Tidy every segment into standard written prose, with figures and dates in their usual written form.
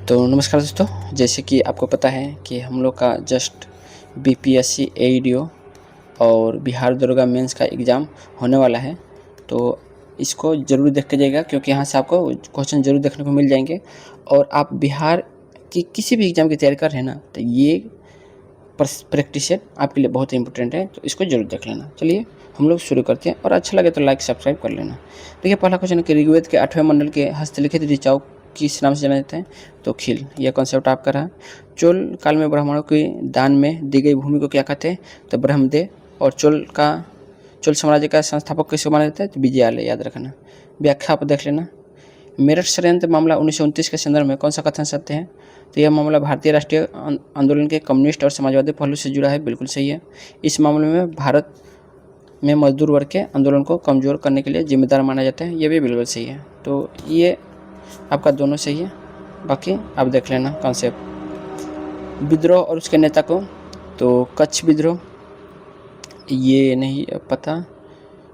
तो नमस्कार दोस्तों, जैसे कि आपको पता है कि हम लोग का जस्ट बीपीएससी एईडीओ और बिहार दरोगा मेंस का एग्ज़ाम होने वाला है। तो इसको ज़रूर देख के जाइएगा, क्योंकि यहाँ से आपको क्वेश्चन ज़रूर देखने को मिल जाएंगे। और आप बिहार की किसी भी एग्ज़ाम की तैयारी कर रहे हैं ना, तो ये प्रैक्टिस आपके लिए बहुत ही इंपॉर्टेंट है, तो इसको ज़रूर देख लेना। चलिए हम लोग शुरू करते हैं, और अच्छा लगे तो लाइक सब्सक्राइब कर लेना। देखिए, पहला क्वेश्चन है कि ऋग्वेद के 8वें मंडल के हस्तलिखित ऋचाओं किस नाम से जाने जाते हैं? तो खील। यह कॉन्सेप्ट आपका रहा। चोल काल में ब्राह्मणों की दान में दी गई भूमि को क्या कहते हैं? तो ब्रह्मदेव। और चोल साम्राज्य का संस्थापक किसको माना जाता है? तो विजयालय। याद रखना। व्याख्या आप देख लेना। मेरठ षड्यंत्र मामला 1929 के संदर्भ में कौन सा कथन सत्य है? तो यह मामला भारतीय राष्ट्रीय आंदोलन के कम्युनिस्ट और समाजवादी पहलू से जुड़ा है। बिल्कुल सही है। इस मामले में भारत में मजदूर वर्ग के आंदोलन को कमज़ोर करने के लिए जिम्मेदार माना जाता है। ये भी बिल्कुल सही है। तो ये आपका दोनों सही है, बाकी आप देख लेना कॉन्सेप्ट। विद्रोह और उसके नेता को, तो कच्छ विद्रोह, ये नहीं पता।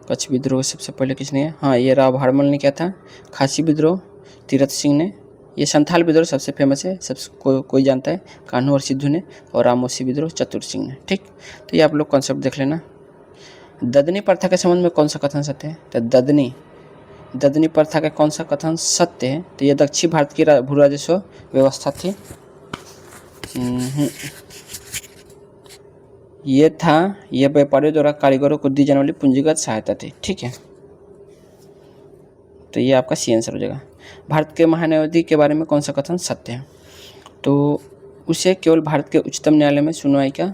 कच्छ विद्रोह सबसे पहले किसने है? हाँ, ये राव हरमल ने किया था। खासी विद्रोह तीरथ सिंह ने। ये संथाल विद्रोह सबसे फेमस है, सबसे कोई जानता है, कान्हू और सिद्धू ने। और रामोसी विद्रोह चतुर सिंह ने। ठीक, तो ये आप लोग कॉन्सेप्ट देख लेना। ददनी प्रथा के संबंध में कौन सा कथन सत्य है? तो ददनी प्रथा का कौन सा कथन सत्य है? तो यह दक्षिण भारत की भू राजस्व व्यवस्था थी। यह व्यापारियों द्वारा कारीगरों को दी जाने वाली पूंजीगत सहायता थी। ठीक है, तो ये आपका सी आंसर हो जाएगा। भारत के महान्यायाधीश के बारे में कौन सा कथन सत्य है? तो उसे केवल भारत के उच्चतम न्यायालय में सुनवाई का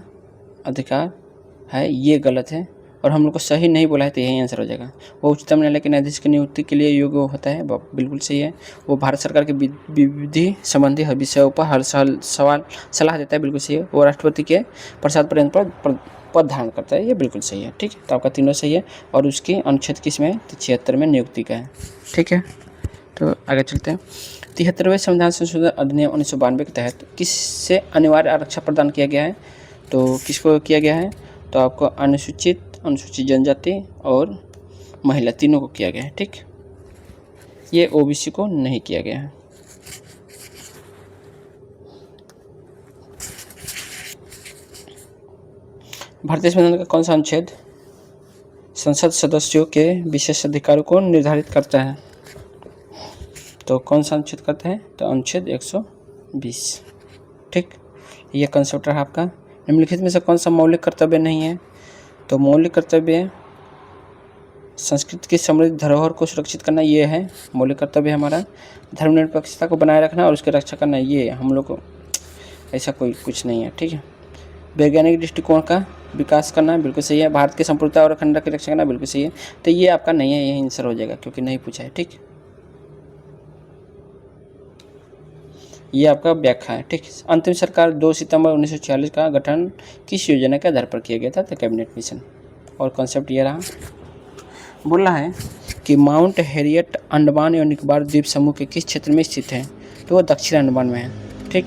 अधिकार है। ये गलत है, और हम लोग को सही नहीं बोला है, तो यही आंसर हो जाएगा। वो उच्चतम न्यायालय के न्यायाधीश की नियुक्ति के लिए योग्य होता है। बिल्कुल सही है। वो भारत सरकार के विधि संबंधी विषयों पर हर सलाह देता है। बिल्कुल सही है। वो राष्ट्रपति के प्रसाद पर्यंत पर पद धारण करता है। ये बिल्कुल सही है। ठीक है, तो आपका तीनों सही है। और उसकी अनुच्छेद किस में? तो 76 में नियुक्ति का है। ठीक है, तो आगे चलते हैं। 73वें संविधान संशोधन अधिनियम 1992 के तहत किससे अनिवार्य आरक्षण प्रदान किया गया है? तो किसको किया गया है? तो आपको अनुसूचित जनजाति और महिला तीनों को किया गया है। ठीक, ये ओबीसी को नहीं किया गया है। भारतीय संविधान का कौन सा अनुच्छेद संसद सदस्यों के विशेष अधिकारों को निर्धारित करता है? तो कौन सा अनुच्छेद करता है? तो अनुच्छेद 120। ठीक, ये कंसेप्ट रहा आपका। निम्नलिखित में से कौन सा मौलिक कर्तव्य नहीं है? तो मौलिक कर्तव्य संस्कृति की समृद्ध धरोहर को सुरक्षित करना, ये है मौलिक कर्तव्य हमारा। धर्मनिरपेक्षता को बनाए रखना और उसकी रक्षा करना, ये हम लोग को ऐसा कोई कुछ नहीं है। ठीक है। वैज्ञानिक दृष्टिकोण का विकास करना, बिल्कुल सही है। भारत की संप्रभुता और अखंडता की रक्षा करना, बिल्कुल सही है। तो ये आपका नहीं है, यही आंसर हो जाएगा, क्योंकि नहीं पूछा है। ठीक, ये आपका व्याख्या है। ठीक, अंतिम सरकार 2 सितंबर 1946 का गठन किस योजना के आधार पर किया गया था? तो कैबिनेट मिशन। और कॉन्सेप्ट ये रहा। बोला है कि माउंट हैरियट अंडमान एवं निकोबार द्वीप समूह के किस क्षेत्र में स्थित है? तो वो दक्षिण अंडमान में है। ठीक,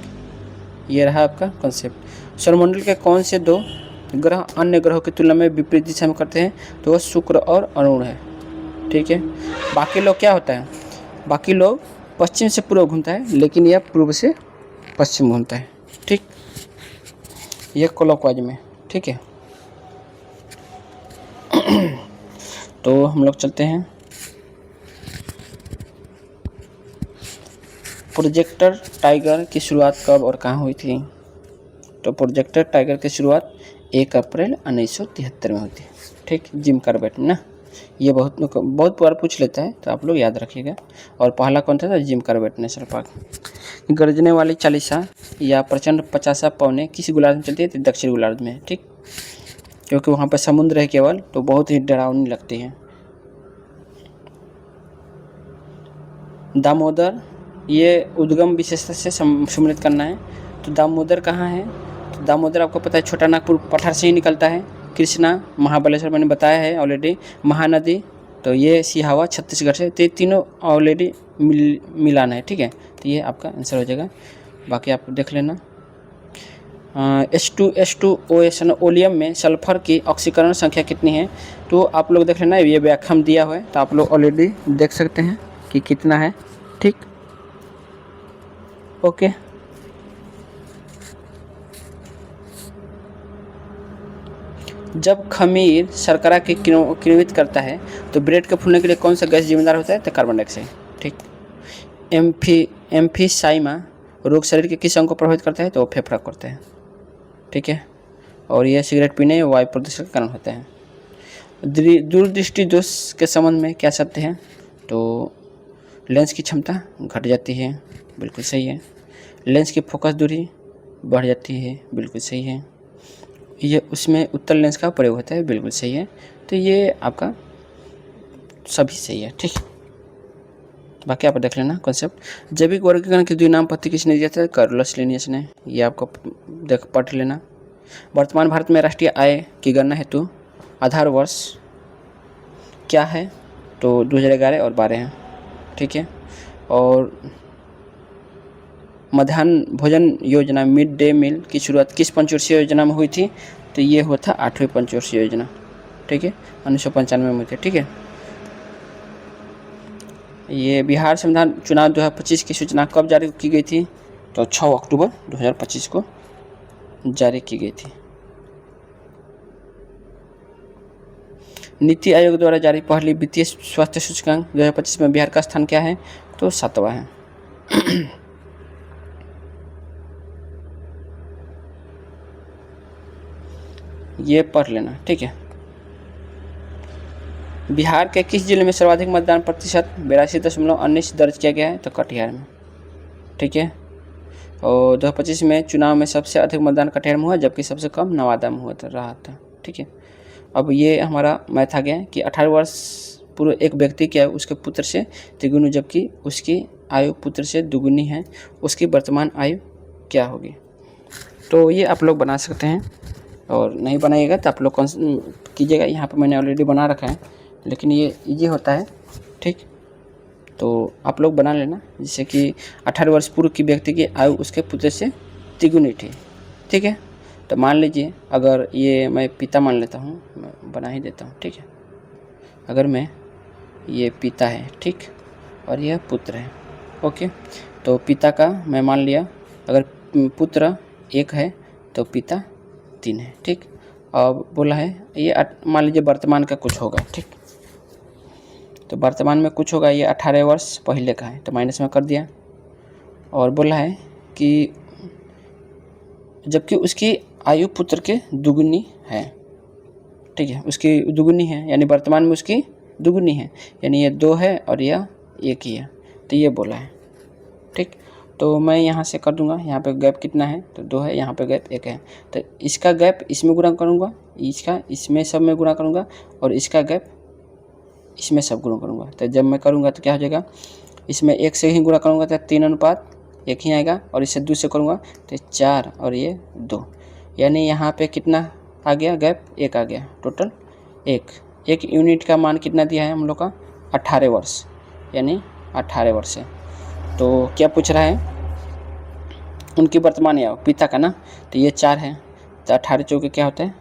ये रहा आपका कॉन्सेप्ट। सौरमंडल के कौन से 2 ग्रह अन्य ग्रहों की तुलना में विपरीत दिशा में करते हैं? तो वो शुक्र और अरुण है। ठीक है, बाकी लोग क्या होता है? बाकी लोग पश्चिम से पूर्व घूमता है, लेकिन यह पूर्व से पश्चिम घूमता है। ठीक, यह क्लॉकवाइज में। ठीक है, तो हम लोग चलते हैं। प्रोजेक्टर टाइगर की शुरुआत कब और कहाँ हुई थी? तो प्रोजेक्टर टाइगर की शुरुआत 1 अप्रैल 1973 में होती है। ठीक, जिम कार्बेट में ना। ये बहुत बार पूछ लेता है, तो आप लोग याद रखिएगा। और पहला कौन था? Jim Corbett national park. गरजने वाली चालीसा या प्रचंड 50 पौने किस गोलार्ध में चलती है? तो दक्षिण गोलार्ध में। ठीक, क्योंकि वहाँ पर समुद्र है केवल, तो बहुत ही डरावनी लगती है। दामोदर, ये उद्गम विशेषता से सम्मिलित करना है। तो दामोदर कहाँ है? तो दामोदर आपको पता है छोटा नागपुर पठार से ही निकलता है। कृष्णा, महाबलेश्वर मैंने बताया है ऑलरेडी। महानदी, तो ये सिहावा छत्तीसगढ़ से। तो ये तीनों ऑलरेडी मिलान है। ठीक है, तो ये आपका आंसर हो जाएगा। बाकी आप देख लेना। H2SO ओलियम में सल्फर की ऑक्सीकरण संख्या कितनी है? तो आप लोग देख लेना, ये व्याख्या में दिया हुआ है, तो आप लोग ऑलरेडी देख सकते हैं कि कितना है। ठीक, ओके। जब खमीर शर्करा की किण्वित करता है तो ब्रेड के फूलने के लिए कौन सा गैस जिम्मेदार होता है? तो कार्बन डाइऑक्साइड। ठीक। एम्फीसाइमा रोग शरीर के किस अंग को प्रभावित करता है? तो वो फेफड़ा करता है। ठीक है। और यह सिगरेट पीने या वायु प्रदूषण का कारण होता है। दूरदृष्टि दोष के संबंध में क्या शब्द है? तो लेंस की क्षमता घट जाती है, बिल्कुल सही है। लेंस की फोकस दूरी बढ़ जाती है, बिल्कुल सही है। ये उसमें उत्तल लेंस का प्रयोग होता है, बिल्कुल सही है। तो ये आपका सभी सही है। ठीक। बाकी आप देख लेना कॉन्सेप्ट। जैविक वर्गीकरण के द्विनाम पद्धति किसने दिया था? कार्लोस लिनियस ने। ये आपको पढ़ लेना। वर्तमान भारत में राष्ट्रीय आय की गणना हेतु आधार वर्ष क्या है? तो 2011 और 12 है। ठीक है। और मध्याह्न भोजन योजना मिड डे मील की शुरुआत किस पंचवर्षीय योजना में हुई थी? तो ये हुआ था 8वीं पंचवर्षीय योजना। ठीक है, 1995 में हुई थी। ठीक है। ये बिहार संविधान चुनाव 2025 की सूचना कब जारी की गई थी? तो 6 अक्टूबर 2025 को जारी की गई थी। नीति आयोग द्वारा जारी पहली वित्तीय स्वास्थ्य सूचकांक 2025 में बिहार का स्थान क्या है? तो 7वां है। ये पढ़ लेना। ठीक है। बिहार के किस जिले में सर्वाधिक मतदान प्रतिशत 82.19 दर्ज किया गया है? तो कटिहार में। ठीक है। और 2025 में चुनाव में सबसे अधिक मतदान कटिहार में हुआ, जबकि सबसे कम नवादा में रहा था। ठीक है। अब ये हमारा मैथ आ गया कि 18 वर्ष पूर्व एक व्यक्ति क्या है उसके पुत्र से तिगुनी, जबकि उसकी आयु पुत्र से दुगुनी है, उसकी वर्तमान आयु क्या होगी? तो ये आप लोग बना सकते हैं, और नहीं बनाइएगा तो आप लोग कीजिएगा। यहाँ पे मैंने ऑलरेडी बना रखा है, लेकिन ये इजी होता है। ठीक। तो आप लोग बना लेना, जिससे कि 18 वर्ष पूर्व की व्यक्ति की आयु उसके पुत्र से तिगुनी थी। ठीक है। तो मान लीजिए अगर ये मैं पिता मान लेता हूँ, मैं बना ही देता हूँ। ठीक है। अगर मैं ये पिता है, ठीक, और यह पुत्र है। ओके। तो पिता का मैं मान लिया, अगर पुत्र 1 है तो पिता 3 है। ठीक। अब बोला है ये मान लीजिए वर्तमान का कुछ होगा। ठीक। तो वर्तमान में कुछ होगा, ये 18 वर्ष पहले का है तो माइनस में कर दिया। और बोला है कि जबकि उसकी आयु पुत्र के दुगुनी है। ठीक है, उसकी दुगुनी है, यानी वर्तमान में उसकी दुगुनी है, यानी ये 2 है और यह 1 ही है, तो ये बोला है। ठीक। तो मैं यहाँ से कर दूंगा, यहाँ पे गैप कितना है? तो 2 है, यहाँ पे गैप 1 है, तो इसका गैप इसमें गुणा करूँगा, इसका इसमें सब में गुणा करूँगा, और इसका गैप इसमें सब गुणा करूँगा। तो जब मैं करूँगा तो क्या हो जाएगा? इसमें 1 से ही गुणा करूँगा तो 3:1 ही आएगा, और इसे 2 से करूँगा तो 4 और ये 2, यानी यहाँ पे कितना आ गया? गैप 1 आ गया, टोटल 1 यूनिट का मान कितना दिया है हम लोग का? 18 वर्ष, यानी 18 वर्ष है। तो क्या पूछ रहा है? उनकी वर्तमान आयु पिता का ना, तो ये 4 है, तो 18 चौके क्या होता है?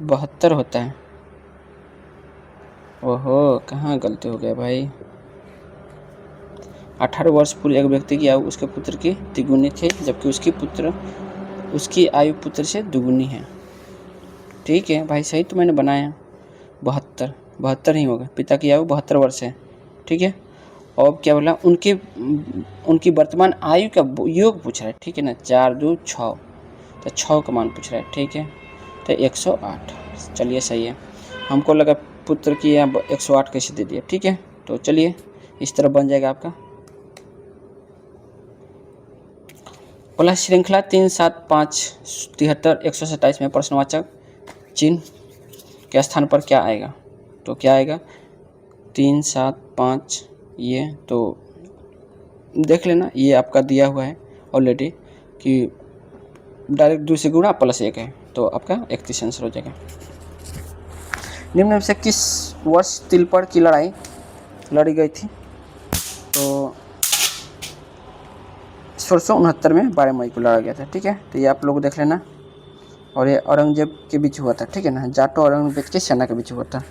72 होता है। ओहो, कहाँ गलती हो गया भाई। 18 वर्ष पूर्व एक व्यक्ति की आयु उसके पुत्र की तिगुनी थी, जबकि उसकी आयु पुत्र से दुगुनी है। ठीक है भाई, सही तो मैंने बनाया। 72 ही होगा, पिता की आयु 72 वर्ष है। ठीक है। और क्या बोला? उनकी वर्तमान आयु का योग पूछ रहा है। ठीक है ना, 4 2 6, तो 6 का मान पूछ रहा है। ठीक है, तो 108। चलिए सही है। हमको लगा पुत्र की यहाँ 108 कैसे दे दिया। ठीक है, तो चलिए इस तरह बन जाएगा आपका। बोला श्रृंखला 3 7 5 73 127 में प्रश्नवाचक चिन्ह के स्थान पर क्या आएगा? तो क्या आएगा? 3 7 5, ये तो देख लेना, ये आपका दिया हुआ है ऑलरेडी कि डायरेक्ट 2 से गुणा प्लस 1 है, तो आपका 31 आंसर हो जाएगा। निम्न में से किस वर्ष तिलपड़ की लड़ाई लड़ी गई थी? तो 1669 में 12 मई को लड़ा गया था। ठीक है, तो ये आप लोग देख लेना। और ये औरंगजेब के बीच हुआ था। ठीक है ना, जाटो और औरंगजेब के सेना के बीच हुआ था।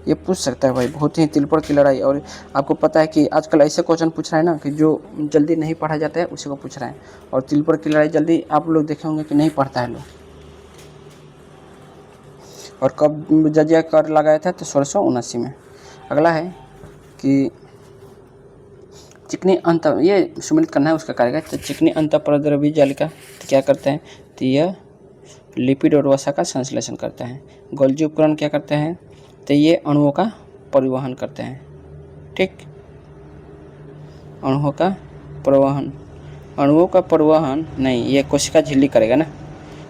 ये पूछ सकता है भाई, बहुत ही तिलपर की लड़ाई। और आपको पता है कि आजकल ऐसे क्वेश्चन पूछ रहा है ना कि जो जल्दी नहीं पढ़ा जाता है उसी को पूछ रहा है। और तिलपर की लड़ाई जल्दी आप लोग देखे होंगे कि नहीं पढ़ता है लोग। और कब जजिया कर लगाया था? तो 1679 में। अगला है कि चिकनी अंत, ये सुमिलित करना है उसका कार्य। तो चिकनी अंतःपरद्रव्यी जालिका तो क्या करते हैं? तो यह लिपिड और वसा का संश्लेषण करता है। गोल्जी उपकरण क्या करते हैं? तो ये अणुओं का परिवहन करते हैं। ठीक, अणुओं का परिवहन, अणुओं का परिवहन नहीं, ये कोशिका झिल्ली करेगा ना।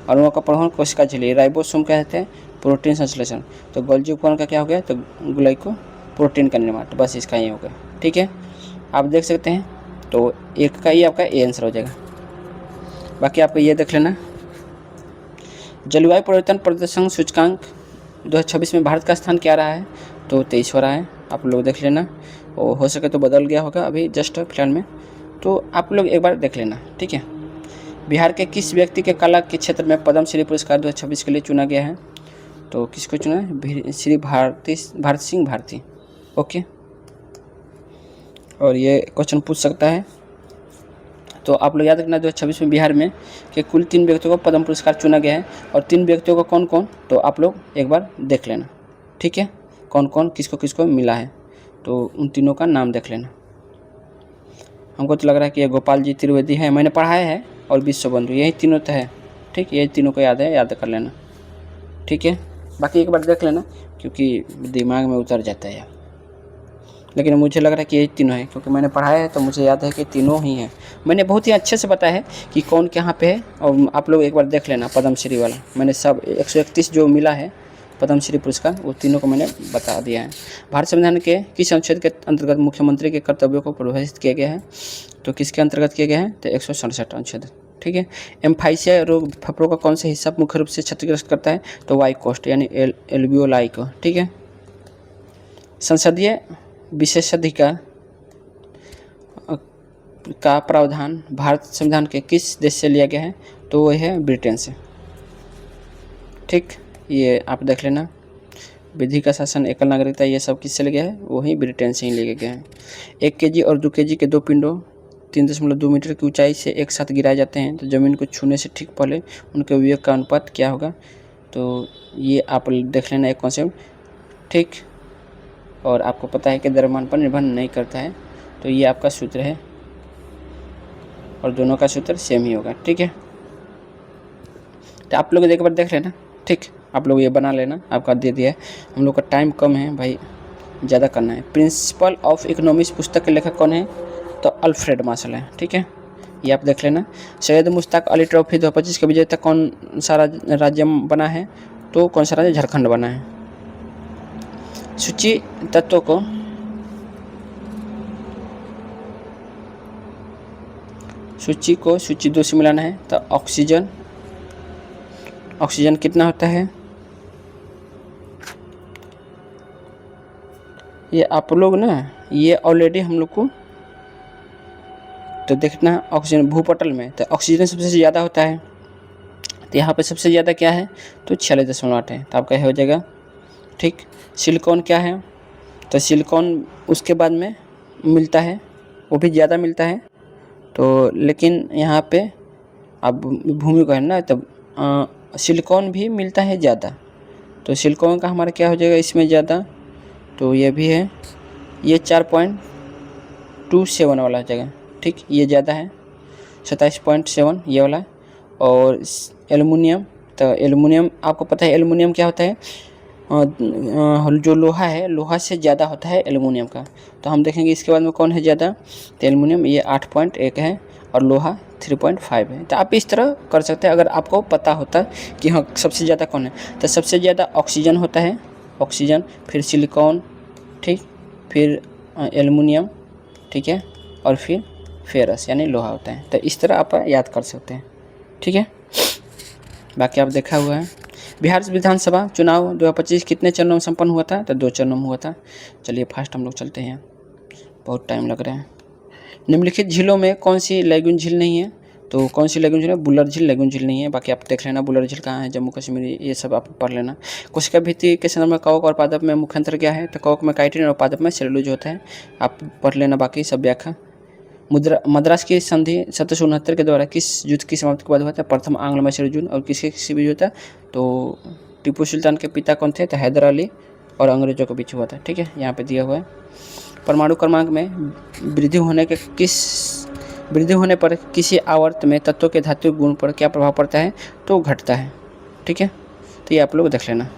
अणुओं का परिवहन कोशिका झिल्ली। राइबोसोम कहते हैं प्रोटीन संश्लेषण। तो गोल्जी उपकरण का क्या हो गया? तो ग्लाइको प्रोटीन का निर्माण। तो बस इसका ये हो गया। ठीक है, आप देख सकते हैं। तो एक का ये आपका ए आंसर हो जाएगा। बाकी आपको ये देख लेना, जलवायु परिवर्तन प्रदर्शन सूचकांक 2026 में भारत का स्थान क्या रहा है? तो 23 हो रहा है। आप लोग देख लेना, और हो सके तो बदल गया होगा अभी जस्ट फिलहाल में, तो आप लोग एक बार देख लेना। ठीक है, बिहार के किस व्यक्ति के कला के क्षेत्र में पद्मश्री पुरस्कार 2026 के लिए चुना गया है? तो किसको चुना है? श्री भारत सिंह भारती। ओके, और ये क्वेश्चन पूछ सकता है। तो आप लोग याद रखना 2026 में बिहार में के कुल 3 व्यक्तियों को पद्म पुरस्कार चुना गया है। और 3 व्यक्तियों को कौन कौन? तो आप लोग एक बार देख लेना। ठीक है, कौन कौन किसको किसको मिला है, तो उन तीनों का नाम देख लेना। हमको तो लग रहा है कि ये गोपाल जी त्रिवेदी है, मैंने पढ़ाया है, और विश्वबंधु, यही तीनों तो है। ठीक, यही तीनों को याद है, याद कर लेना। ठीक है, बाकी एक बार देख लेना क्योंकि दिमाग में उतर जाता है यार। लेकिन मुझे लग रहा है कि यही तीनों हैं, क्योंकि मैंने पढ़ाया है तो मुझे याद है कि तीनों ही हैं। मैंने बहुत ही अच्छे से बताया है कि कौन कहाँ पे है, और आप लोग एक बार देख लेना पद्मश्री वाला। मैंने सब 131 जो मिला है पद्मश्री पुरस्कार, वो तीनों को मैंने बता दिया है। भारत संविधान के किस अनुच्छेद के अंतर्गत मुख्यमंत्री के कर्तव्यों को परिभाषित किया गया है? तो किसके अंतर्गत किया गया है? तो 167 अनुच्छेद। ठीक है, एम्फाइसिया रोग फेफड़ों का कौन सा हिस्सा मुख्य रूप से क्षतिग्रस्त करता है? तो वाई कोस्ट यानी एल्वियोलाई को। ठीक है, संसदीय विशेषाधिकार का प्रावधान भारत संविधान के किस देश से लिया गया है? तो वह है ब्रिटेन से। ठीक, ये आप देख लेना। विधि का शासन, एकल नागरिकता, ये सब किससे लिया गया है? वही ब्रिटेन से ही लिया गया है। 1 kg और 2 kg के 2 पिंडों 3.2 मीटर की ऊंचाई से एक साथ गिराए जाते हैं, तो ज़मीन को छूने से ठीक पहले उनके विवेक का अनुपात क्या होगा? तो ये आप देख लेना एक कॉन्सेप्ट। ठीक, और आपको पता है कि द्रव्यमान पर निर्भर नहीं करता है, तो ये आपका सूत्र है, और दोनों का सूत्र सेम ही होगा। ठीक है, तो आप लोग एक बार देख लेना। ठीक, आप लोग ये बना लेना, आपका दे दिया है। हम लोग का टाइम कम है भाई, ज़्यादा करना है। प्रिंसिपल ऑफ इकोनॉमिक्स पुस्तक के लेखक कौन है? तो अल्फ्रेड मार्शल है। ठीक है, ये आप देख लेना। सैयद मुश्ताक अली ट्रॉफी 2025 के विजेता कौन सा राज्य बना है? तो कौन सा राज्य? झारखंड बना है। सूची तत्वों को सूची 2 से मिलाना है। तो ऑक्सीजन कितना होता है? ये आप लोग ना, ये ऑलरेडी हम लोग को तो देखना ऑक्सीजन भूपटल में, तो ऑक्सीजन सबसे ज़्यादा होता है। तो यहाँ पे सबसे ज़्यादा क्या है? तो 46.8 है। तो आपका हो जाएगा। ठीक, सिलिकॉन क्या है? तो सिलिकॉन उसके बाद में मिलता है, वो भी ज़्यादा मिलता है। तो लेकिन यहाँ पे अब भूमि को है ना, तब सिलिकॉन भी मिलता है ज़्यादा। तो सिलिकॉन का हमारा क्या हो जाएगा इसमें ज़्यादा? तो ये भी है, ये 4.27 वाला हो जाएगा। ठीक, ये ज़्यादा है 27.7 ये वाला। और एल्युमिनियम, तो एल्युमिनियम आपको पता है एल्युमिनियम क्या होता है? जो लोहा है, लोहा से ज़्यादा होता है एल्युमिनियम का। तो हम देखेंगे इसके बाद में कौन है ज़्यादा? तो एल्युमिनियम ये 8.1 है, और लोहा 3.5 है। तो आप इस तरह कर सकते हैं अगर आपको पता होता कि हाँ सबसे ज़्यादा कौन है। तो सबसे ज़्यादा ऑक्सीजन होता है, ऑक्सीजन, फिर सिलिकॉन, ठीक, फिर एल्युमिनियम, ठीक है, और फिर फेरस यानी लोहा होता है। तो इस तरह आप याद कर सकते हैं। ठीक है, बाकी आप देखा हुआ है। बिहार विधानसभा चुनाव 2025 कितने चरणों में संपन्न हुआ था? तो 2 चरणों में हुआ था। चलिए फास्ट हम लोग चलते हैं, बहुत टाइम लग रहा है। निम्नलिखित झीलों में कौन सी लैगून झील नहीं है? तो कौन सी लेगुन झील है? बुलर झील लेगुन झील नहीं है, बाकी आप देख लेना बुलर झील कहाँ है, जम्मू कश्मीर, ये सब आप पढ़ लेना। कोशिका भित्ति के संदर्भ में कवक और पादप में मुख्य अंतर क्या है? तो कवक में काइटिन और पादप में सेलुलोज होता है, आप पढ़ लेना बाकी सब व्याख्या। मद्रास की संधि 1769 के द्वारा किस युद्ध की समाप्ति के बाद हुआ था? प्रथम आंग्ल मैसूर युद्ध। और किसके बीच हुआ था? तो टीपू सुल्तान के पिता कौन थे? तो हैदर अली और अंग्रेजों के बीच हुआ था। ठीक है, यहाँ पे दिया हुआ है। परमाणु क्रमांक में वृद्धि होने पर किसी आवर्त में तत्वों के धात्विक गुण पर क्या प्रभाव पड़ता है? तो घटता है। ठीक है, तो ये आप लोग देख लेना।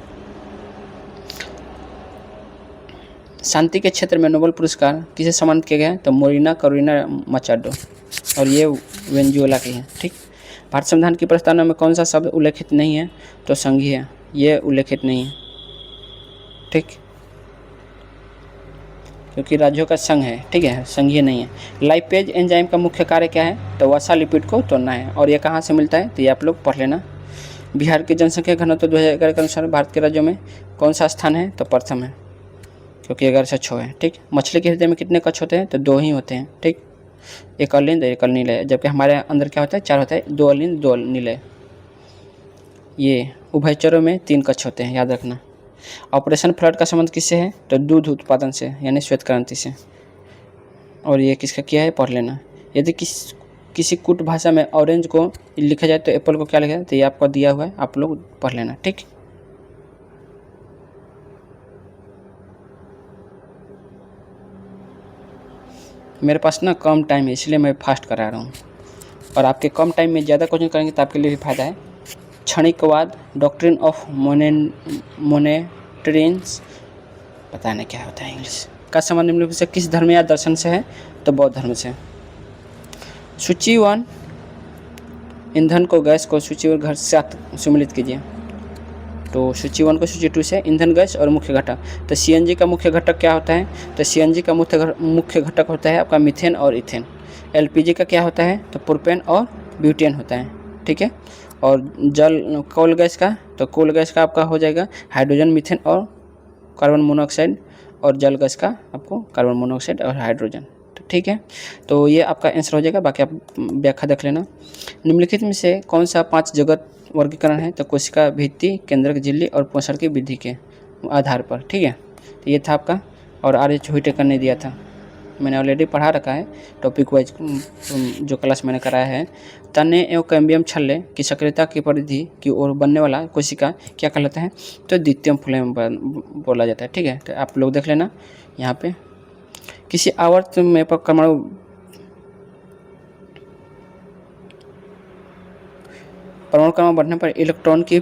शांति के क्षेत्र में नोबेल पुरस्कार किसे सम्मानित किया गया है? तो मोरिना कैरोलिना मचाडो, और ये वेनेजुएला की है। ठीक, भारत संविधान की प्रस्तावना में कौन सा शब्द उल्लेखित नहीं है? तो संघीय, ये उल्लेखित नहीं है। ठीक, क्योंकि राज्यों का संघ है। ठीक है, संघीय नहीं है। लाइपेज एंजाइम का मुख्य कार्य क्या है? तो वसा लिपिड को तोड़ना है, और ये कहाँ से मिलता है? तो ये आप लोग पढ़ लेना। बिहार की जनसंख्या घनत्व 2011 के अनुसार भारत के राज्यों में कौन सा स्थान है? तो प्रथम है, क्योंकि 11 से 6 है। ठीक, मछली के हृदय में कितने कक्ष होते हैं? तो 2 ही होते हैं। ठीक, एक अलिंद एक अनिलय, जबकि हमारे अंदर क्या होता है? 4 होता है, 2 अलिंद 2 अनिलय। ये उभयचरों में 3 कक्ष होते हैं, याद रखना। ऑपरेशन फ्लड का संबंध किससे है? तो दूध उत्पादन से, यानी श्वेत क्रांति से। और ये किसका किया है? पढ़ लेना। यदि किसी कूट भाषा में ऑरेंज को लिखा जाए तो एप्पल को क्या लिखा जाए? तो ये आपको दिया हुआ है, आप लोग पढ़ लेना। ठीक, मेरे पास ना कम टाइम है, इसलिए मैं फास्ट करा रहा हूँ, और आपके कम टाइम में ज़्यादा क्वेश्चन करेंगे तो आपके लिए भी फायदा है। क्षणिकवाद, डॉक्ट्रिन ऑफ मोनेटरीन्स, पता नहीं क्या होता है इंग्लिश, का संबंध निम्नलिखित से किस धर्म या दर्शन से है? तो बौद्ध धर्म से। सूची 1, ईंधन को गैस को सूची और घर से सम्मिलित कीजिए। तो सूची 1 को सूची 2 से, ईंधन गैस और मुख्य घटक। तो सीएनजी का मुख्य घटक क्या होता है? तो सीएनजी का मुख्य घटक होता है आपका मीथेन और इथेन। एलपीजी का क्या होता है? तो प्रोपेन और ब्यूटेन होता है। ठीक है, और कोल गैस का, तो कोल गैस का आपका हो जाएगा हाइड्रोजन, मीथेन और कार्बन मोनोऑक्साइड, और जल गैस का आपको कार्बन मोनोऑक्साइड और हाइड्रोजन। तो ठीक है, तो ये आपका आंसर हो जाएगा, बाकी आप व्याख्या देख लेना। निम्नलिखित में से कौन सा 5 जगत वर्गीकरण है? तो कोशिका भित्ति, केंद्रक झिल्ली और पोषण की वृद्धि के आधार पर। ठीक है, तो ये था आपका, और आर्य व्हिटेकर ने दिया था, मैंने ऑलरेडी पढ़ा रखा है टॉपिक वाइज, जो क्लास मैंने कराया है। तने एवं कैम्बियम छल्ले की सक्रियता की परिधि की ओर बनने वाला कोशिका क्या कहलाता है? तो द्वितीयम फ्लेम बोला जाता है। ठीक है, तो आप लोग देख लेना। यहाँ पे किसी आवर्त में परमाणु क्रमांक बढ़ने पर इलेक्ट्रॉन की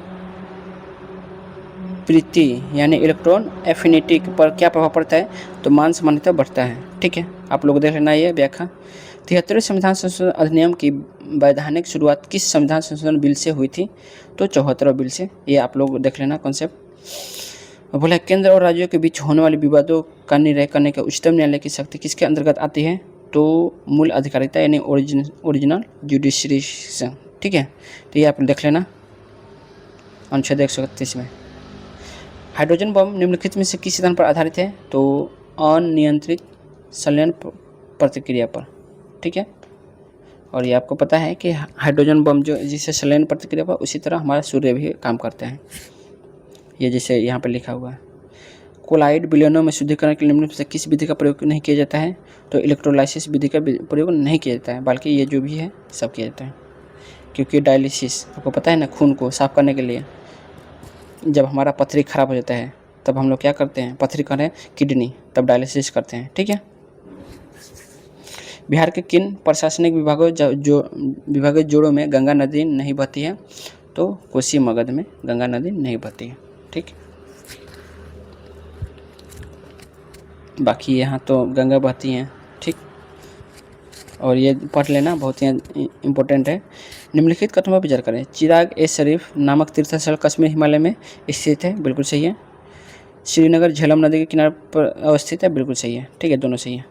प्रीति यानी इलेक्ट्रॉन एफिनिटी पर क्या प्रभाव पड़ता है? तो मान सामान्यता बढ़ता है। ठीक है, आप लोग देख लेना ये व्याख्या। 73वें संविधान संशोधन अधिनियम की वैधानिक शुरुआत किस संविधान संशोधन बिल से हुई थी? तो 74वें बिल से। ये आप लोग देख लेना कॉन्सेप्ट। बोला केंद्र और राज्यों के बीच होने वाले विवादों का निर्णय करने के उच्चतम न्यायालय की शक्ति किसके अंतर्गत आती है? तो मूल अधिकारिता यानी ओरिजिनल जुडिशरी से। ठीक है, तो ये आप देख लेना अनुच्छेद 131 में। हाइड्रोजन बम निम्नलिखित में से किस सिद्धांत पर आधारित है? तो अनियंत्रित संलयन प्रतिक्रिया पर। ठीक है, और ये आपको पता है कि हाइड्रोजन बम जो जिसे संलयन प्रतिक्रिया पर, उसी तरह हमारा सूर्य भी काम करते हैं, ये जैसे यहाँ पर लिखा हुआ है। कोलाइड विलयनों में शुद्धिकरण के निम्नलिखित से किस विधि का प्रयोग नहीं किया जाता है? तो इलेक्ट्रोलाइसिस विधि का प्रयोग नहीं किया जाता है, बल्कि ये जो भी है सब किया जाता है। क्योंकि डायलिसिस आपको पता है ना, खून को साफ करने के लिए जब हमारा पथरी खराब हो जाता है तब हम लोग क्या करते हैं? पथरी करें किडनी, तब डायलिसिस करते हैं। ठीक है, बिहार के किन प्रशासनिक विभागीय जोड़ों में गंगा नदी नहीं बहती है? तो कोसी मगध में गंगा नदी नहीं बहती है। ठीक, बाकी यहाँ तो गंगा बहती हैं। ठीक, और ये पढ़ लेना, बहुत ही इम्पोर्टेंट है। निम्नलिखित कथनों पर विचार करें। चिराग ए शरीफ नामक तीर्थस्थल कश्मीर हिमालय में स्थित है, बिल्कुल सही है। श्रीनगर झेलम नदी के किनारे पर अवस्थित है, बिल्कुल सही है। ठीक है, दोनों सही है।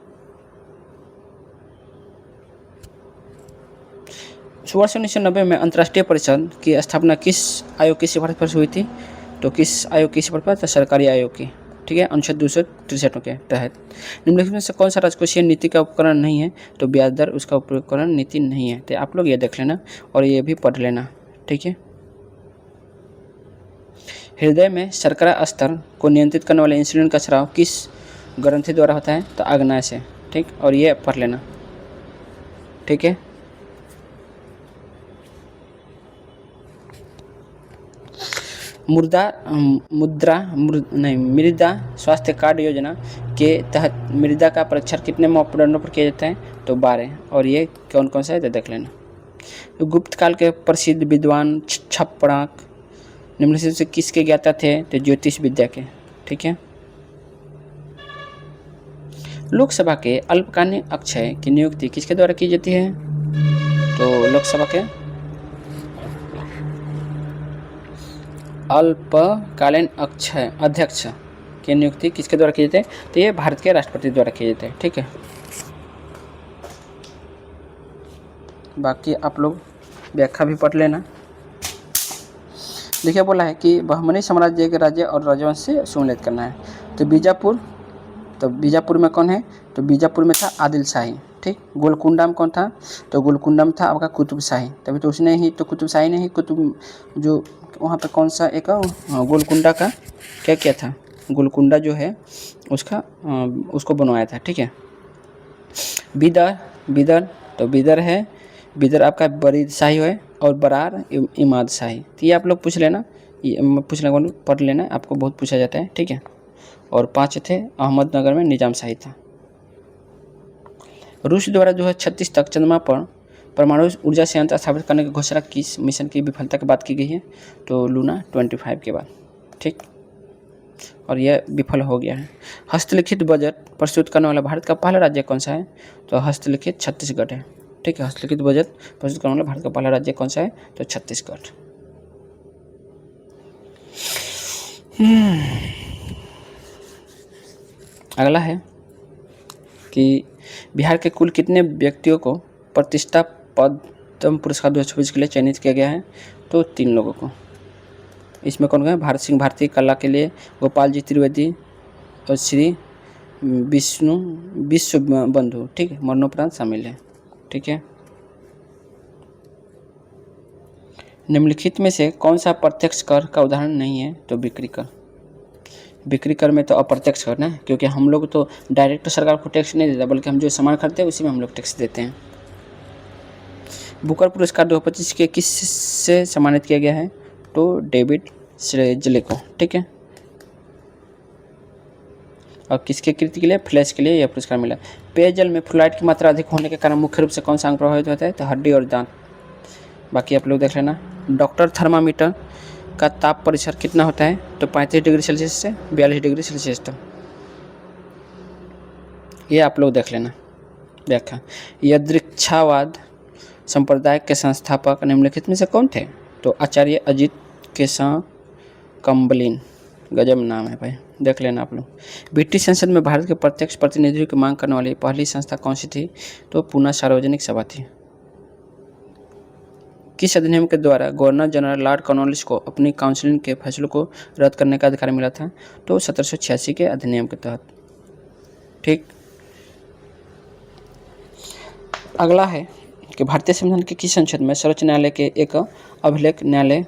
वर्ष 1990 में अंतर्राष्ट्रीय परिषद की स्थापना किस आयोग की सिफारिश पर हुई थी? तो किस आयोग की सिफारिश पर? तो सरकारी आयोग की। ठीक है, अनुच्छेद 263 के तहत। निम्नलिखित में से कौन सा राजकोषीय नीति का उपकरण नहीं है? तो ब्याज दर उसका उपकरण नीति नहीं है। तो आप लोग ये देख लेना और ये भी पढ़ लेना, ठीक है। हृदय में शर्करा स्तर को नियंत्रित करने वाले इंसुलिन का स्राव किस ग्रंथि द्वारा होता है? तो आग्नेय से, ठीक, और ये पढ़ लेना, ठीक है। मृदा स्वास्थ्य कार्ड योजना के तहत मृदा का परीक्षण कितने मापदंडों पर किया जाता है? तो 12, और ये कौन कौन सा है तो देख लेना। गुप्त काल के प्रसिद्ध विद्वान छप्पड़ाक निम्नलिखित से किसके ज्ञाता थे? तो ज्योतिष विद्या के, ठीक है। लोकसभा के अल्पकालीन अक्षय की नियुक्ति किसके द्वारा की जाती है? तो लोकसभा के अल्पकालीन अक्षय अध्यक्ष की नियुक्ति किसके द्वारा की जाती है? तो ये भारत के राष्ट्रपति द्वारा किए जाते हैं, ठीक है। बाकी आप लोग व्याख्या भी पढ़ लेना। देखिए बोला है कि बहमनी साम्राज्य के राज्य और राजवंश से सुमेलित करना है। तो बीजापुर में कौन है? तो बीजापुर में था आदिल शाही, ठीक। गोलकुंडा में कौन था? तो गोलकुंडा में था आपका कुतुब शाही। तभी तो उसने ही तो कुतुब शाही ने ही कुतुब जो वहाँ पे कौन सा एक गोलकुंडा का क्या किया था? गोलकुंडा जो है उसका उसको बनवाया था, ठीक है। बिदर तो बिदर है, बिदर आपका बरीद शाही है, और बरार इमाद शाही। तो ये आप लोग पूछ लेना, ये पढ़ लेना, आपको बहुत पूछा जाता है, ठीक है। और 5 थे, अहमदनगर में निजाम शाही था। रूस द्वारा जो है 36 तक चंद्रमा पर परमाणु ऊर्जा संयंत्र स्थापित करने की घोषणा किस मिशन की विफलता के बाद की गई है? तो लूना 25 के बाद, ठीक, और यह विफल हो गया है। हस्तलिखित बजट प्रस्तुत करने वाला भारत का पहला राज्य कौन सा है? तो हस्तलिखित छत्तीसगढ़ है, ठीक है। हस्तलिखित बजट प्रस्तुत करने वाला भारत का पहला राज्य कौन सा है? तो छत्तीसगढ़। अगला है कि बिहार के कुल कितने व्यक्तियों को प्रतिष्ठा पद्म पुरस्कार 2024 के लिए चयनित किया गया है? तो 3 लोगों को। इसमें कौन है? भारत सिंह भारतीय कला के लिए गोपाल जी त्रिवेदी और श्री विश्व बंधु, ठीक है, मरणोपरांत शामिल है, ठीक है। निम्नलिखित में से कौन सा प्रत्यक्ष कर का उदाहरण नहीं है? तो बिक्री कर। बिक्री कर में तो अप्रत्यक्ष कर ना, क्योंकि हम लोग तो डायरेक्ट सरकार को टैक्स नहीं देता, बल्कि हम जो सामान खरीदते हैं उसी में हम लोग टैक्स देते हैं। बुकर पुरस्कार 2025 के किस से सम्मानित किया गया है? तो डेविड श्रेजले को, ठीक है। और किसके कृति के लिए? फ्लैश के लिए यह पुरस्कार मिला। पेयजल में फ्लोराइड की मात्रा अधिक होने के कारण मुख्य रूप से कौन सा अंग प्रभावित होता है? तो हड्डी और दांत। बाकी आप लोग देख लेना। डॉक्टर थर्मामीटर का ताप परिसर कितना होता है? तो 35 डिग्री सेल्सियस से 42 डिग्री सेल्सियस तक। ये आप लोग देख लेना व्याख्या। यदृच्छावाद संप्रदाय के संस्थापक निम्नलिखित में से कौन थे? तो आचार्य अजित केशव कम्बलिन, गजब नाम है भाई, देख लेना आप लोग। ब्रिटिश संसद में भारत के प्रत्यक्ष प्रतिनिधित्व की मांग करने वाली पहली संस्था कौन सी थी? तो पूना सार्वजनिक सभा थी। किस अधिनियम के द्वारा गवर्नर जनरल लॉर्ड कॉर्नवालिस को अपनी काउंसिलिंग के फैसलों को रद्द करने का अधिकार मिला था? तो 1786 के अधिनियम के तहत, ठीक। अगला है कि भारतीय संविधान के किस अनुच्छेद में सर्वोच्च न्यायालय के एक अभिलेख न्यायालय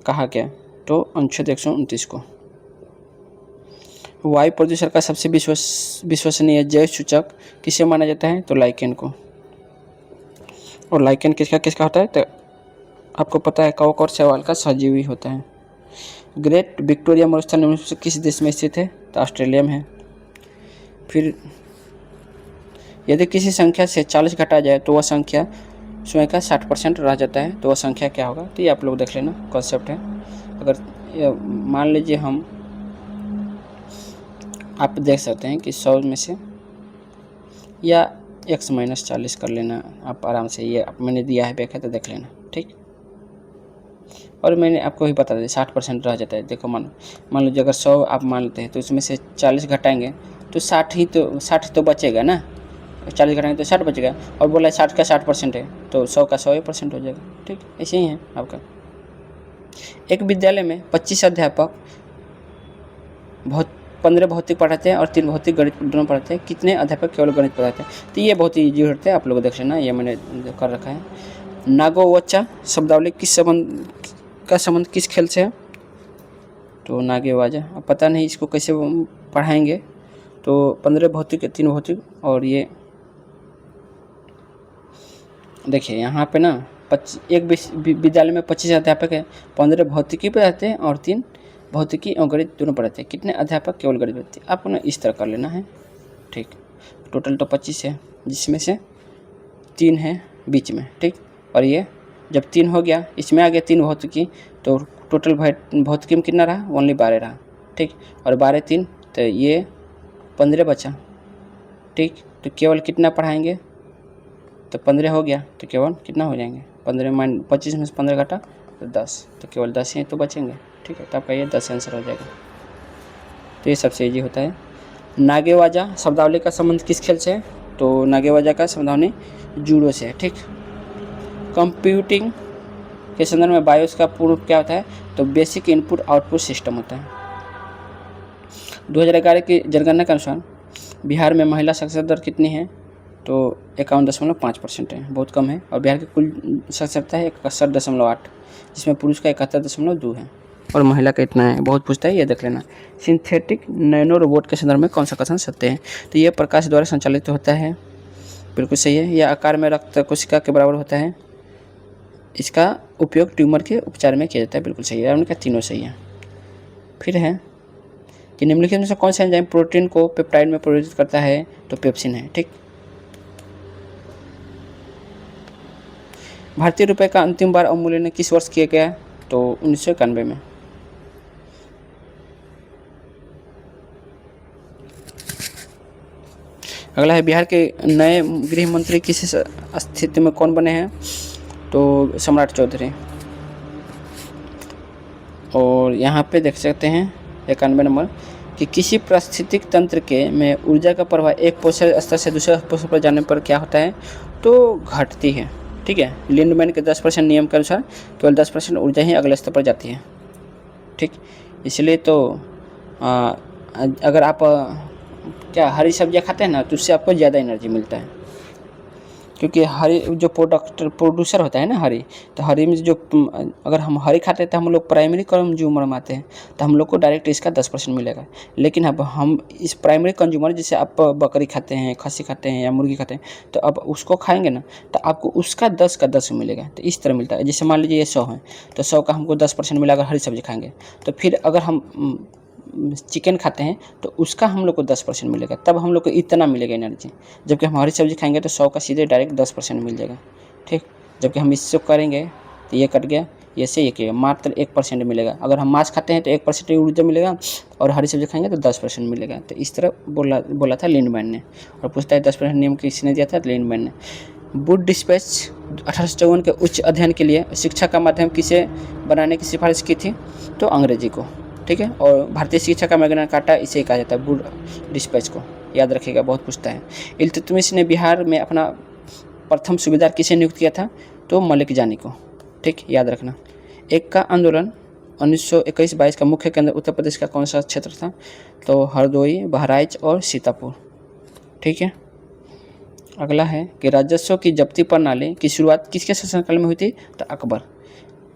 कहा गया? तो अनुच्छेद 129 को। वायु प्रदूषण का सबसे विश्वसनीय जैव सूचक किसे माना जाता है? तो लाइकेन को। और लाइकेन किसका होता है? तो आपको पता है कवक और शैवाल का सहजीवी होता है। ग्रेट विक्टोरिया मरुस्थल निम्नलिखित से किस देश में स्थित है? तो ऑस्ट्रेलिया में है। फिर यदि किसी संख्या से 40 घटाया जाए तो वह संख्या स्वयं का 60% रह जाता है, तो वह संख्या क्या होगा? तो ये आप लोग देख लेना, कॉन्सेप्ट है। अगर मान लीजिए आप देख सकते हैं कि 100 में से या x-40 कर लेना आप आराम से, ये मैंने दिया है व्याख्या, तो देख लेना, ठीक। और मैंने आपको ही बता दिया 60% रह जाता है। देखो मान लीजिए अगर 100 आप मान लेते हैं तो उसमें से 40 घटाएंगे तो 60 तो बचेगा ना, 40 घटाएंगे तो 60 बचेगा। और बोला 60 का 60% है तो 100 का 100% हो जाएगा, ठीक। ऐसे ही है आपका। एक विद्यालय में 25 अध्यापक 15 भौतिक पढ़ाते हैं और 3 भौतिक गणित दोनों पढ़ाते हैं। कितने अध्यापक केवल गणित पढ़ाते हैं? तो ये बहुत ही ईजी होते हैं, आप लोग देख लेना, ये मैंने कर रखा है। नागोवच्चा शब्दावली का संबंध किस खेल से है? तो नागेवाजा। अब पता नहीं इसको कैसे पढ़ाएंगे। तो 15 भौतिक 3 भौतिक, और ये देखिए यहाँ पे ना एक विद्यालय में 25 अध्यापक है, 15 भौतिकी पढ़ाते हैं और 3 भौतिकी और गणित दोनों पढ़ाते हैं। कितने अध्यापक केवल गणित पढ़ाते हैं? आपको ना इस तरह कर लेना है, ठीक। टोटल तो 25 है, जिसमें से 3 है बीच में, ठीक। और ये जब 3 हो गया, इसमें आ गया 3 भौतिकी, तो टोटल भौतिकी में कितना रहा? ओनली 12 रहा, ठीक। और 12 3, तो ये 15 बचा, ठीक। तो केवल कितना पढ़ाएंगे? तो 15 हो गया, तो केवल कितना हो जाएंगे? 25 में से 15 घटा तो 10, तो केवल 10 ही तो बचेंगे, ठीक है। तो आपका ये 10 आंसर हो जाएगा। तो ये सबसे ईजी होता है। नागेवाजा शब्दावली का संबंध किस खेल से है? तो नागेवाजा का शब्दावली जूडो से है, ठीक। कंप्यूटिंग के संदर्भ में बायोस का पूर्ण क्या होता है? तो बेसिक इनपुट आउटपुट सिस्टम होता है। 2011 की जनगणना के अनुसार बिहार में महिला साक्षरता दर कितनी है? तो 51.5% है, बहुत कम है। और बिहार की कुल साक्षरता है 61.8, जिसमें पुरुष का 71.2 है और महिला का इतना है। बहुत पूछता है, ये देख लेना। सिंथेटिक नैनो रोबोट के संदर्भ में कौन सा कथन सत्य है? तो ये प्रकाश द्वारा संचालित होता है, बिल्कुल सही है। यह आकार में रक्त कोशिका के बराबर होता है। इसका उपयोग ट्यूमर के उपचार में किया जाता है, बिल्कुल सही है। उनका तीनों सही है। फिर है कि निम्नलिखित में से कौन सा एंजाइम प्रोटीन को पेप्टाइड में परिवर्तित करता है? तो पेप्सिन है, ठीक। भारतीय रुपये का अंतिम बार अवमूल्यन किस वर्ष किया गया? तो 1991 में। अगला है बिहार के नए गृह मंत्री किस स्थिति में कौन बने हैं? तो सम्राट चौधरी। और यहाँ पे देख सकते हैं 91 नंबर कि किसी पारिस्थितिक तंत्र के में ऊर्जा का प्रवाह एक पोषण स्तर से दूसरे पोषण पर जाने पर क्या होता है? तो घटती है, ठीक है। लिंडमैन के 10% नियम के अनुसार केवल 10% ऊर्जा ही अगले स्तर पर जाती है, ठीक। इसलिए तो अगर आप क्या हरी सब्जियां खाते हैं ना, तो उससे आपको ज़्यादा एनर्जी मिलता है, क्योंकि हरी जो प्रोड्यूसर होता है ना हरी, तो हरी में जो अगर हम हरी खाते हैं तो हम लोग प्राइमरी कंज्यूमर में आते हैं, तो हम लोग को डायरेक्ट इसका 10% मिलेगा। लेकिन अब हम इस प्राइमरी कंज्यूमर, जैसे आप बकरी खाते हैं, खस्सी खाते हैं या मुर्गी खाते हैं, तो अब उसको खाएंगे ना, तो आपको उसका 10 का 10 मिलेगा। तो इस तरह मिलता है। जैसे मान लीजिए ये 100 है, तो 100 का हमको 10% मिला अगर हरी सब्जी खाएंगे। तो फिर अगर हम चिकन खाते हैं तो उसका हम लोग को 10% मिलेगा, तब हम लोग को इतना मिलेगा एनर्जी। जबकि हम हरी सब्जी खाएंगे तो 100 का सीधे डायरेक्ट 10% मिल जाएगा, ठीक। जबकि हम इससे करेंगे तो ये कट गया, ये से ये किया, मात्र 1% मिलेगा। अगर हम मांस खाते हैं तो 1% ऊर्जा मिलेगा, और हरी सब्जी खाएंगे तो 10% मिलेगा। तो इस तरह बोला था लिंडमैन ने। और पूछता है 10% नियम किसने दिया था? तो लिंडमैन ने। वुड डिस्पैच 1854 के उच्च अध्ययन के लिए शिक्षा का माध्यम किसे बनाने की सिफारिश की थी? तो अंग्रेजी को, ठीक है। और भारतीय शिक्षा का मैग्ना कार्टा इसे कहा जाता है, वुड डिस्पैच को, याद रखिएगा, बहुत पूछता है। इल्तुतमिश ने बिहार में अपना प्रथम सूबेदार किसे नियुक्त किया था? तो मलिक जानी को, ठीक, याद रखना। एक का आंदोलन 1921-22 का मुख्य केंद्र उत्तर प्रदेश का कौन सा क्षेत्र था? तो हरदोई, बहराइच और सीतापुर, ठीक है। अगला है कि राजस्व की जब्ती प्रणाली की शुरुआत किसके शासनकाल में हुई थी? तो अकबर,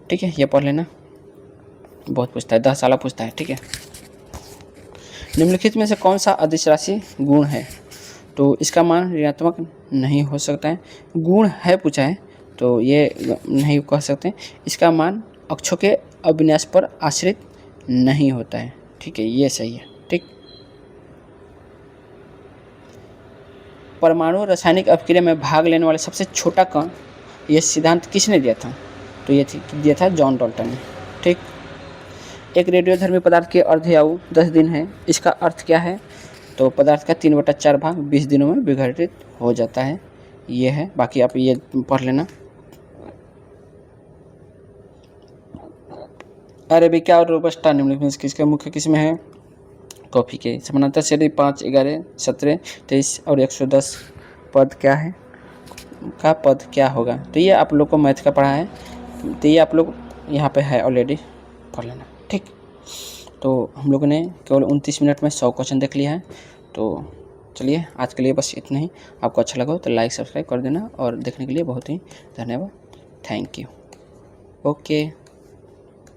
ठीक है, ये पढ़ लेना, बहुत पूछता है, 10 साल पूछता है, ठीक है। निम्नलिखित में से कौन सा अदिश राशि गुण है? तो इसका मान ऋणात्मक नहीं हो सकता है। गुण है पूछा है तो ये नहीं कह सकते। इसका मान अक्षों के अविन्यास पर आश्रित नहीं होता है, ठीक है, ये सही है, ठीक। परमाणु रासायनिक अपक्रिया में भाग लेने वाले सबसे छोटा कण, यह सिद्धांत किसने दिया था? तो ये दिया था जॉन डाल्टन ने, ठीक। एक रेडियोधर्मी पदार्थ की अर्धआयु 10 दिन है, इसका अर्थ क्या है? तो पदार्थ का 3/4 भाग 20 दिनों में विघटित हो जाता है, ये है। बाकी आप ये पढ़ लेना। अरेबिका और रोबस्टा निम्नलिखित किसके मुख्य किस्में हैं? कॉफ़ी के। समानांतर श्रेणी 5, 11, 17, 23 और 110 पद क्या है का पद क्या होगा? तो ये आप लोग को मैथ का पढ़ा है, तो ये आप लोग यहाँ पे है ऑलरेडी, पढ़ लेना, ठीक। तो हम लोगों ने केवल 29 मिनट में 100 क्वेश्चन देख लिया है। तो चलिए आज के लिए बस इतना ही। आपको अच्छा लगा तो लाइक सब्सक्राइब कर देना और देखने के लिए बहुत ही धन्यवाद। Thank you. ओके।